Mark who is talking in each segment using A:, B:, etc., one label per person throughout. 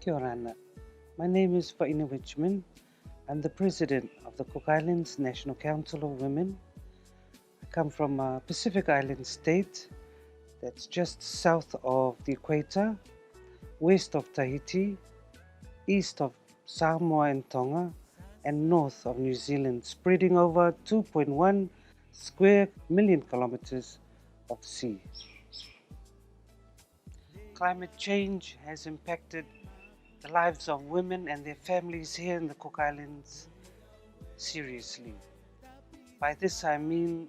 A: Kia ora. My name is Vaine Wichman. I'm the president of the Cook Islands National Council of Women. I come from a Pacific Island state that's just south of the equator, west of Tahiti, east of Samoa and Tonga, and north of New Zealand, spreading over 2.1 square million kilometers of sea. Climate change has impacted the lives of women and their families here in the Cook Islands seriously. By this I mean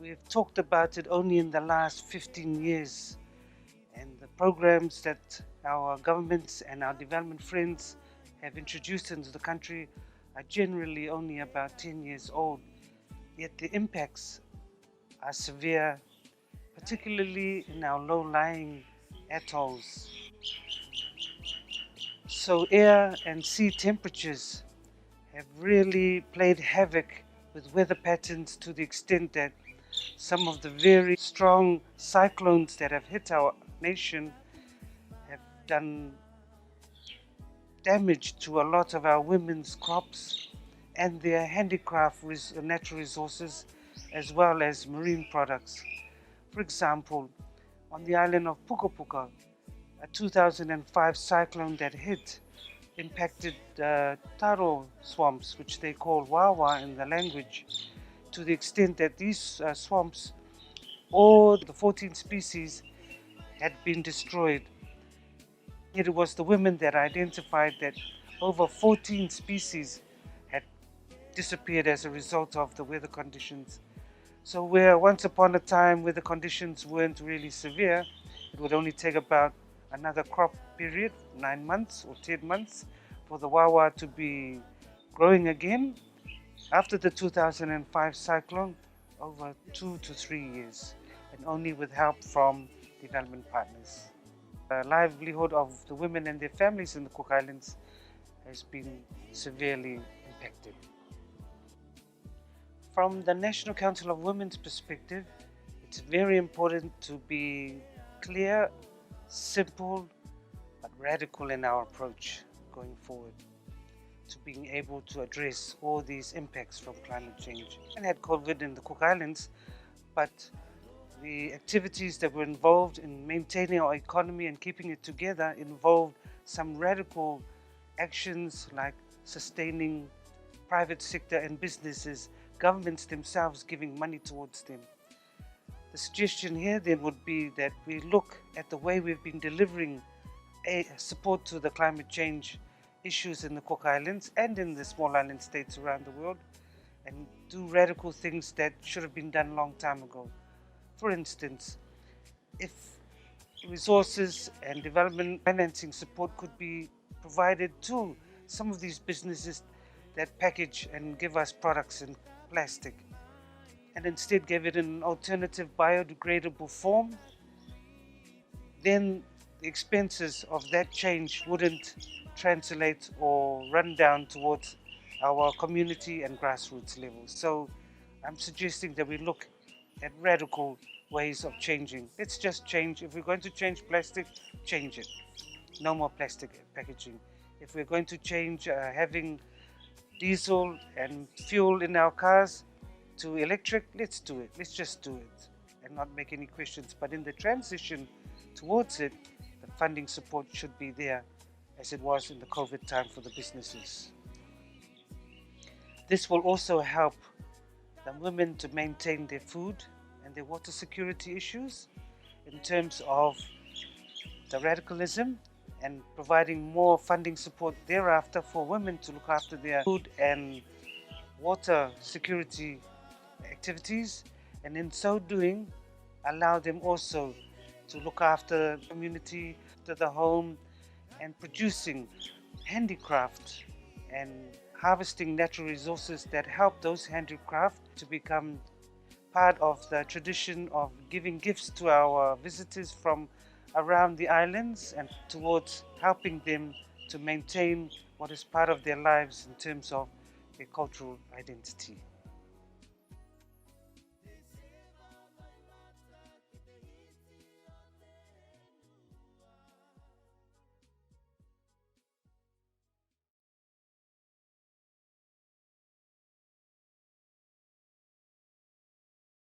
A: we've talked about it only in the last 15 years, and the programs that our governments and our development friends have introduced into the country are generally only about 10 years old, yet the impacts are severe, particularly in our low-lying atolls. So air and sea temperatures have really played havoc with weather patterns to the extent that some of the very strong cyclones that have hit our nation have done damage to a lot of our women's crops and their handicraft natural resources, as well as marine products. For example, on the island of Puka Puka, a 2005 cyclone that hit impacted taro swamps, which they call wawa in the language, to the extent that these swamps, all the 14 species, had been destroyed. It was the women that identified that over 14 species had disappeared as a result of the weather conditions. So where once upon a time where the conditions weren't really severe, it would only take about another crop period, 9 months or 10 months, for the wawa to be growing again. After the 2005 cyclone, over 2 to 3 years, and only with help from development partners. The livelihood of the women and their families in the Cook Islands has been severely impacted. From the National Council of Women's perspective, it's very important to be clear, simple, but radical in our approach going forward to being able to address all these impacts from climate change. And had COVID in the Cook Islands, but the activities that were involved in maintaining our economy and keeping it together involved some radical actions like sustaining private sector and businesses, governments themselves giving money towards them. The suggestion here then would be that we look at the way we've been delivering support to the climate change issues in the Cook Islands and in the small island states around the world, and do radical things that should have been done a long time ago. For instance, if resources and development financing support could be provided to some of these businesses that package and give us products in plastic, and instead give it in an alternative biodegradable form, then the expenses of that change wouldn't translate or run down towards our community and grassroots levels. So I'm suggesting that we look at radical ways of changing. Let's just change. If we're going to change plastic, change it. No more plastic packaging. If we're going to change having diesel and fuel in our cars to electric, let's do it. Let's just do it and not make any questions. But in the transition towards it, the funding support should be there as it was in the COVID time for the businesses. This will also help the women to maintain their food and their water security issues in terms of the radicalism, and providing more funding support thereafter for women to look after their food and water security activities, and in so doing allow them also to look after the community, after the home, and producing handicraft and harvesting natural resources that help those handicraft to become part of the tradition of giving gifts to our visitors from around the islands, and towards helping them to maintain what is part of their lives in terms of their cultural identity.